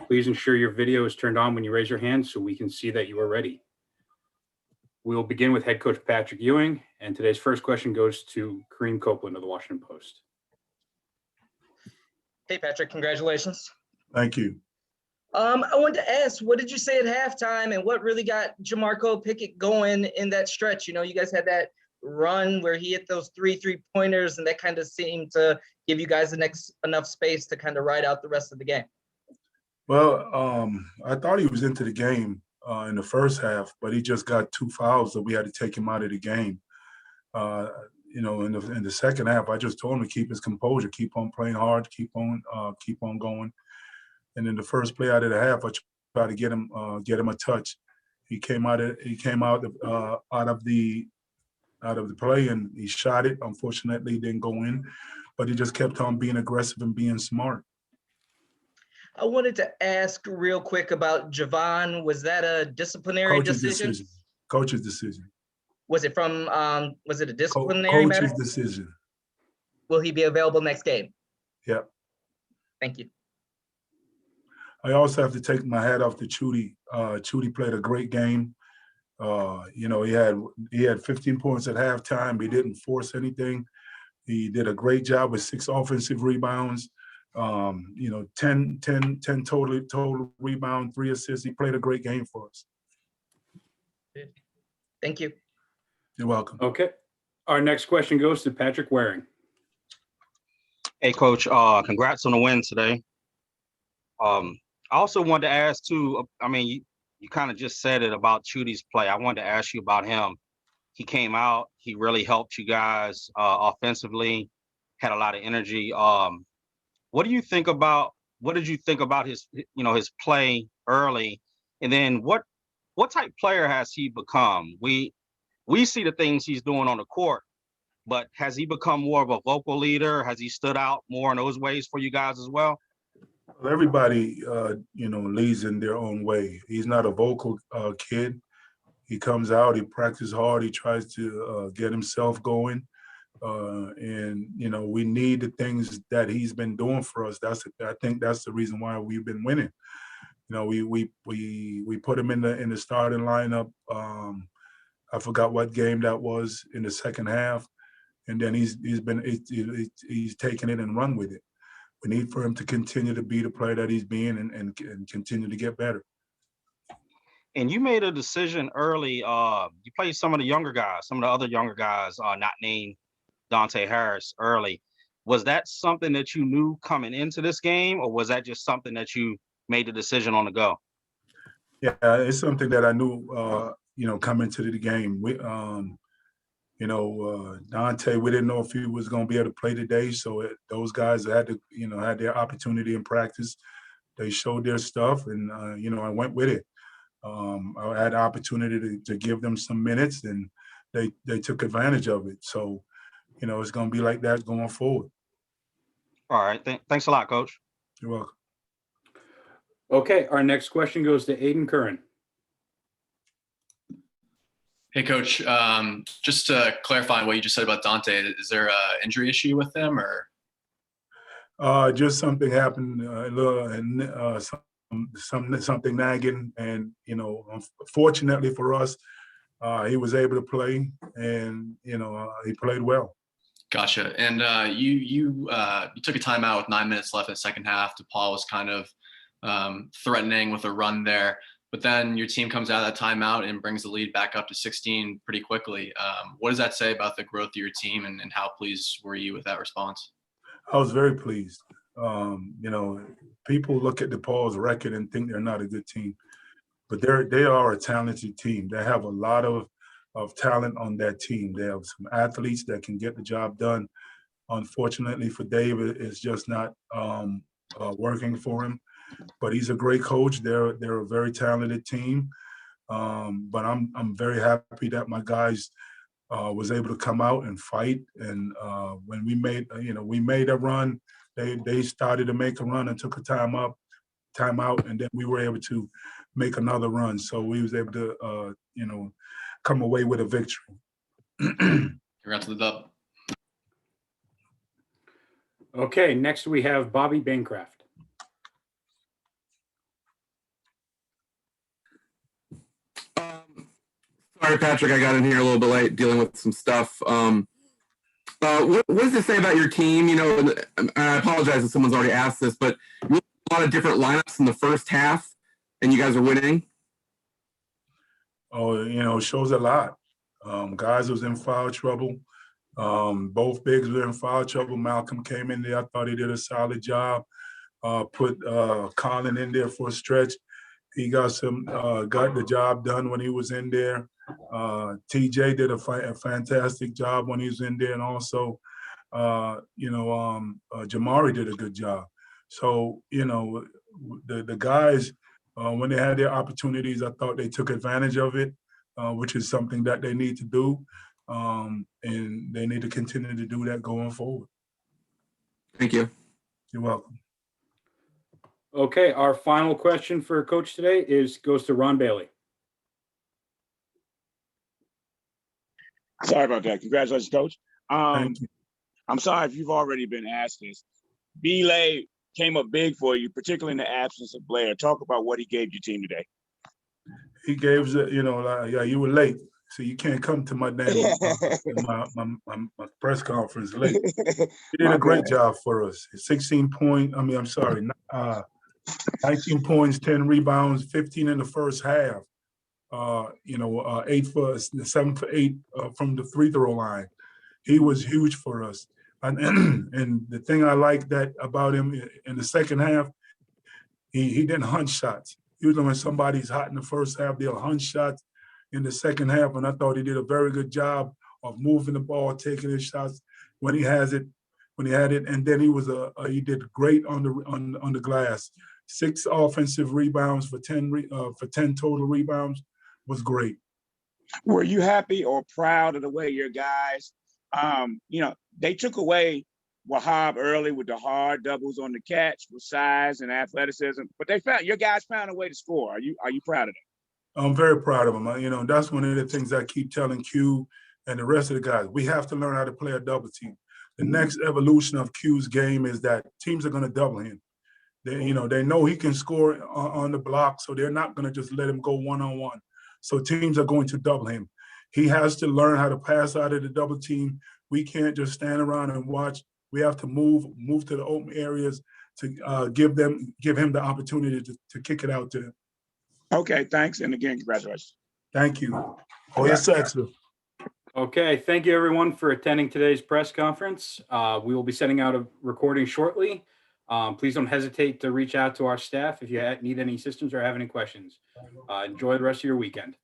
Please ensure your video is turned on when you raise your hand so we can see that you are ready. We will begin with head coach Patrick Ewing, and today's first question goes to Kareem Copeland of the Washington Post. Hey, Patrick, congratulations. Thank you. I wanted to ask, what did you say at halftime and what really got Jamarco Pickett going in that stretch? You know, you guys had that run where he hit those three-pointers, and that kind of seemed to give you guys enough space to kind of ride out the rest of the game. Well, I thought he was into the game in the first half, but he just got 2 fouls that we had to take him out of the game. You know, in the second half, I just told him to keep his composure, keep on playing hard, keep on going. And in the first play out of the half, I tried to get him a touch. He came out of the play and he shot it. Unfortunately, it didn't go in, but he just kept on being aggressive and being smart. I wanted to ask real quick about Javon. Was that a disciplinary decision? Coach's decision. Was it from? Was it a disciplinary matter? Coach's decision. Will he be available next game? Yeah. Thank you. I also have to take my hat off to Chudy. Chudy played a great game. You know, he had 15 points at halftime. He didn't force anything. He did a great job with 6 offensive rebounds. You know, 10 total rebound, 3 assists. He played a great game for us. Thank you. You're welcome. Okay. Our next question goes to Patrick Waring. Hey, Coach. Congrats on the win today. I also wanted to ask too. I mean, you kind of just said it about Chudy's play. I wanted to ask you about him. He came out. He really helped you guys offensively. Had a lot of energy. What did you think about his play early, and then what type player has he become? We see the things he's doing on the court, but has he become more of a vocal leader? Has he stood out more in those ways for you guys as well? Well, everybody, you know, leads in their own way. He's not a vocal kid. He comes out, he practices hard, he tries to get himself going. And, you know, we need the things that he's been doing for us. I think that's the reason why we've been winning. You know, we put him in the starting lineup. I forgot what game that was in the second half. And then he's taken it and run with it. We need for him to continue to be the player that he's being and continue to get better. And you made a decision early. You played some of the other younger guys, not named Dante Harris early. Was that something that you knew coming into this game, or was that just something that you made the decision on the go? Yeah, it's something that I knew, you know, coming to the game. You know, Dante, we didn't know if he was going to be able to play today. So those guys had their opportunity in practice. They showed their stuff, and, you know, I went with it. I had the opportunity to give them some minutes, and they took advantage of it. So, you know, it's going to be like that going forward. All right. Thanks a lot, Coach. You're welcome. Okay. Our next question goes to Aiden Curran. Hey, Coach, just to clarify what you just said about Dante, is there an injury issue with him, or? Just something happened, something nagging, and, you know, fortunately for us, he was able to play, and, you know, he played well. Gotcha. And you took a timeout with 9 minutes left in the second half. DePaul was kind of threatening with a run there. But then your team comes out of that timeout and brings the lead back up to 16 pretty quickly. What does that say about the growth of your team, and how pleased were you with that response? I was very pleased. You know, people look at DePaul's record and think they're not a good team, but they are a talented team. They have a lot of talent on that team. They have some athletes that can get the job done. Unfortunately for Dave, it's just not working for him. But he's a great coach. They're a very talented team. But I'm very happy that my guys was able to come out and fight. And when we made a run, they started to make a run and took a timeout, and then we were able to make another run. So we was able to come away with a victory. Congrats to the dub. Okay, next we have Bobby Bancroft. Sorry, Patrick, I got in here a little bit late dealing with some stuff. What does it say about your team? You know, and I apologize if someone's already asked this, but you had a lot of different lineups in the first half, and you guys are winning. Oh, you know, it shows a lot. Guys was in foul trouble. Both bigs were in foul trouble. Malcolm came in there. I thought he did a solid job. Put Colin in there for a stretch. He got the job done when he was in there. TJ did a fantastic job when he was in there, and also, Jamari did a good job. So, you know, the guys, when they had their opportunities, I thought they took advantage of it, which is something that they need to do, and they need to continue to do that going forward. Thank you. You're welcome. Okay, our final question for Coach today goes to Ron Bailey. Sorry about that. Congratulations, Coach. Thank you. I'm sorry if you've already been asked this. B-Lay came up big for you, particularly in the absence of Blair. Talk about what he gave your team today. He gave, yeah, you were late, so you can't come to my damn my press conference late. He did a great job for us. 19 points, 10 rebounds, 15 in the first half. 7 for 8 from the free throw line. He was huge for us. And the thing I like about him in the second half, he didn't hunt shots. Usually when somebody's hot in the first half, they'll hunt shots in the second half. And I thought he did a very good job of moving the ball, taking his shots when he had it. And then he did great on the glass. 6 offensive rebounds for 10 total rebounds was great. Were you happy or proud of the way your guys, they took away Wahab early with the hard doubles on the catch with size and athleticism, but your guys found a way to score. Are you proud of them? I'm very proud of them. That's one of the things I keep telling Q and the rest of the guys. We have to learn how to play a double team. The next evolution of Q's game is that teams are going to double him. They know he can score on the block, so they're not going to just let him go one-on-one. So teams are going to double him. He has to learn how to pass out of the double team. We can't just stand around and watch. We have to move to the open areas to give him the opportunity to kick it out to them. Okay, thanks. And again, congratulations. Thank you. Oh, yes, sir. Okay, thank you everyone for attending today's press conference. We will be sending out a recording shortly. Please don't hesitate to reach out to our staff if you need any assistance or have any questions. Enjoy the rest of your weekend.